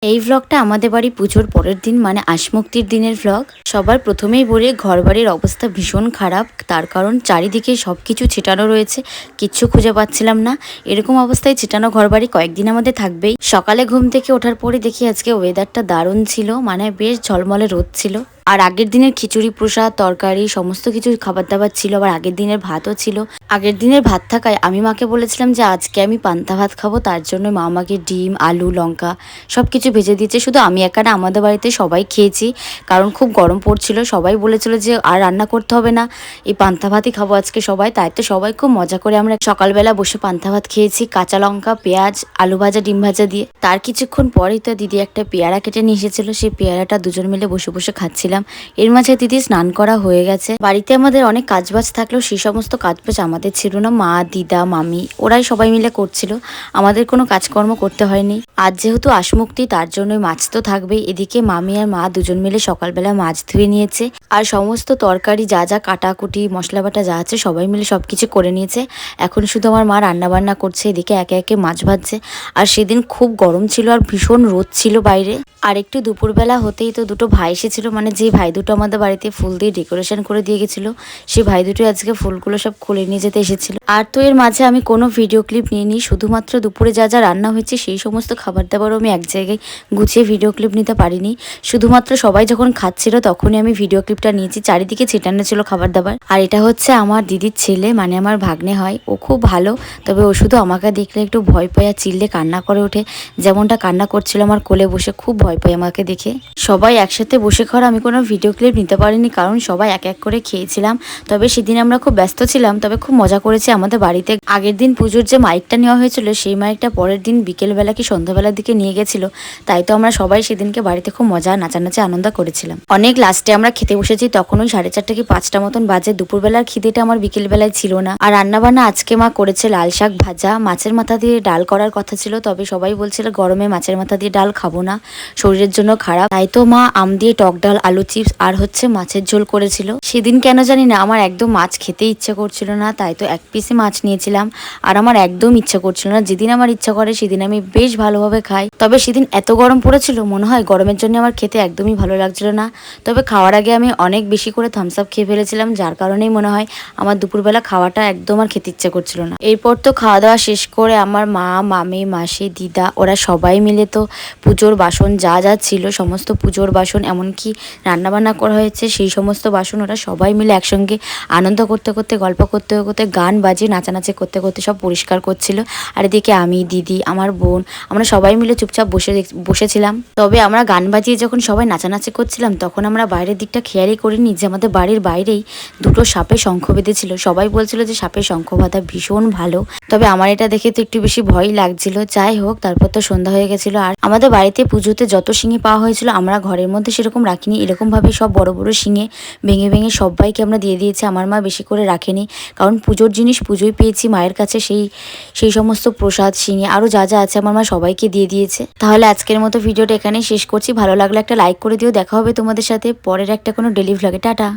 এই ভ্লগটা আমাদের বাড়ি পুজোর পরের দিন মানে আশমুক্তির দিনের ভ্লগ। সবার প্রথমেই বলি ঘরবাড়ির অবস্থা ভীষণ খারাপ, তার কারণ চারিদিকে সব কিছু ছিটানো রয়েছে, কিচ্ছু খুঁজে পাচ্ছিলাম না। এরকম অবস্থায় ছিটানো ঘরবাড়ি কয়েকদিন আমাদের থাকবেই। সকালে ঘুম থেকে ওঠার পরে দেখি আজকে ওয়েদারটা দারুণ ছিল, মানে বেশ ঝলমলে রোদ ছিল। আর আগের দিনের খিচুড়ি প্রসাদ তরকারি সমস্ত কিছু খাবার দাবার ছিল, আবার আগের দিনের ভাতও ছিল। আগের দিনের ভাত থাকায় আমি মাকে বলেছিলাম যে আজকে আমি পান্তা ভাত খাবো, তার জন্য মা আমাকে ডিম আলু লঙ্কা সব কিছু ভেজে দিয়েছে। শুধু আমি একা না, আমাদের বাড়িতে সবাই খেয়েছি, কারণ খুব গরম পড়ছিল। সবাই বলেছিল যে আর রান্না করতে হবে না, এই পান্তা ভাতই খাবো আজকে সবাই। তাই তো সবাই খুব মজা করে আমরা সকালবেলা বসে পান্তা ভাত খেয়েছি, কাঁচা লঙ্কা পেঁয়াজ আলু ভাজা ডিম ভাজা দিয়ে। তার কিছুক্ষণ পরেই তো দিদি একটা পেয়ারা কেটে নিয়ে এসেছিল, সেই পেয়ারাটা দুজন মিলে বসে বসে খাচ্ছিলাম। এর মাঝে দিদি স্নান করা হয়ে গেছে। বাড়িতে আমাদের অনেক কাজবাজ থাকলেও সেই সমস্ত কাজবাজ আমাদের ছিল না, মা দিদা মামি ওরাই সবাই মিলে করছিল, আমাদের কোনো কাজকর্ম করতে হয়নি। আজ যেহেতু আশমুক্তি তার জন্য মাছ তো থাকবেই। এদিকে মামি আর মা দুজন মিলে সকালবেলা মাছ ধুয়ে নিয়েছে, আর সমস্ত তরকারি যা যা কাটাকুটি মশলা বাটা যা আছে সবাই মিলে সবকিছু করে নিয়েছে। এখন শুধু আমার মা রান্না বান্না করছে, এদিকে একে একে মাছ ভাজছে। আর সেদিন খুব গরম ছিল আর ভীষণ রোদ ছিল বাইরে। আর একটু দুপুরবেলা হতেই তো দুটো ভাই এসেছিল, মানে যে ভাই দুটো আমাদের বাড়িতে ফুল দিয়ে ডেকোরেশন করে দিয়ে গেছিল, সেই ভাই দুটো আজকে ফুলগুলো সব খুলে নিয়ে যেতে এসেছিল। আর তো এর মাঝে আমি কোনো ভিডিও ক্লিপ নিইনি, শুধুমাত্র দুপুরে যা যা রান্না হয়েছে সেই সমস্ত খাবার দাবারও আমি এক জায়গায় গুছিয়ে ভিডিও ক্লিপ নিতে পারিনি। শুধুমাত্র সবাই যখন খাচ্ছিল তখনই আমি ভিডিও ক্লিপটা নিয়েছি। চারিদিকে ছিটানো ছিল খাবার দাবার। আর এটা হচ্ছে আমার দিদির ছেলে, মানে আমার ভাগ্নে হয়। ও খুব ভালো, তবে ও শুধু আমাকে দেখলে একটু ভয় পায় আর চিল্লে কান্না করে ওঠে, যেমনটা কান্না করছিল আমার কোলে বসে, খুব ভয় পায় আমাকে দেখে। সবাই একসাথে বসে খাওয়ার আমি কোনো ভিডিও ক্লিপ নিতে পারিনি, কারণ সবাই এক এক করে খেয়েছিলাম। তবে সেদিন আমরা খুব ব্যস্ত ছিলাম, তবে খুব মজা করেছি আমাদের বাড়িতে। আগের দিন পুজোর যে মাইকটা নেওয়া হয়েছিল সেই মাইকটা পরের দিন বিকেলবেলা কি সন্ধ্যাবেলার দিকে নিয়ে গেছিল, তাই তো আমরা সবাই সেদিনকে বাড়িতে খুব মজা নাচানাচি আনন্দ করেছিলাম। অনেক লাস্টে আমরা খেতে বসেছি, তখন ওই 4:30 কি 5টা মতন বাজে। দুপুরবেলার খিদেটা আমার বিকেলবেলায় ছিল না। আর রান্নাবান্না আজকে মা করেছে লাল শাক ভাজা, মাছের মাথা দিয়ে ডাল করার কথা ছিল, তবে সবাই বলছিল গরমে মাছের মাথা দিয়ে ডাল খাবো না, শরীরের জন্য খারাপ। তাই তো মা আম দিয়ে টক ডাল আলু চিপস আর হচ্ছে মাছের ঝোল করেছিল। সেদিন কেন জানি না আমার একদম মাছ খেতে ইচ্ছে করছিল না, তাই তো এক পিসে মাছ নিয়েছিলাম। আর আমার একদম ইচ্ছা করছিল না, যেদিন আমার ইচ্ছা করে সেদিন আমি বেশ ভালোভাবে খাই। তবে সেদিন এত গরম পড়েছিল, মনে হয় গরমের জন্য আমার খেতে একদমই ভালো লাগছিল না। তবে খাওয়ার আগে আমি অনেক বেশি করে থামস আপ খেয়ে ফেলেছিলাম, যার কারণেই মনে হয় আমার দুপুরবেলা খাওয়াটা একদম আর খেতে ইচ্ছে করছিল না। এরপর তো খাওয়া দাওয়া শেষ করে আমার মা মামি মাসি দিদা ওরা সবাই মিলে তো পুজোর বাসন যা যা ছিল সমস্ত পুজোর বাসন, এমনকি রান্নাবান্না করা হয়েছে সেই সমস্ত বাসন ওরা সবাই মিলে একসঙ্গে আনন্দ করতে করতে গল্প করতে করতে গান বাজিয়ে নাচানাচি করতে করতে সব পরিষ্কার করছিল। আর এদিকে আমি দিদি আমার বোন আমরা সবাই মিলে চুপচাপ বসেছিলাম। তবে আমরা গান বাজিয়ে যখন সবাই নাচানাচি করছিলাম তখন আমরা বাইরের দিকটা খেয়ালই করিনি যে আমাদের বাড়ির বাইরেই দুটো সাপে শঙ্খ বেঁধেছিল। সবাই বলছিল যে সাপের শঙ্খ বাঁধা ভীষণ ভালো, তবে আমার এটা দেখে তো একটু বেশি ভয় লাগছিল। যাই হোক, তারপর তো সন্ধ্যা হয়ে গেছিল। আর আমাদের বাড়িতে পুজোতে যত শিঙে পাওয়া হয়েছিল আমরা ঘরের মধ্যে সেরকম রাখিনি, এরকমভাবে সব বড় বড় শিঙে ভেঙে ভেঙে সবাইকে আমরা দিয়ে দিয়েছি। আমার মা বেশি করে রাখেনি, কারণ পুজোর জিনিস পুজোয় পেয়েছি মায়ের কাছে, সেই সমস্ত প্রসাদ শিঙে আরও যা যা আছে আমার মা সবাইকে দিয়ে দিয়েছে। তাহলে আজকের মতো ভিডিওটা এখানেই শেষ করছি। ভালো লাগলে একটা লাইক করে দিও। দেখা হবে তোমাদের সাথে পরের একটা কোনো ডেলি ভ্লগে। টাটা।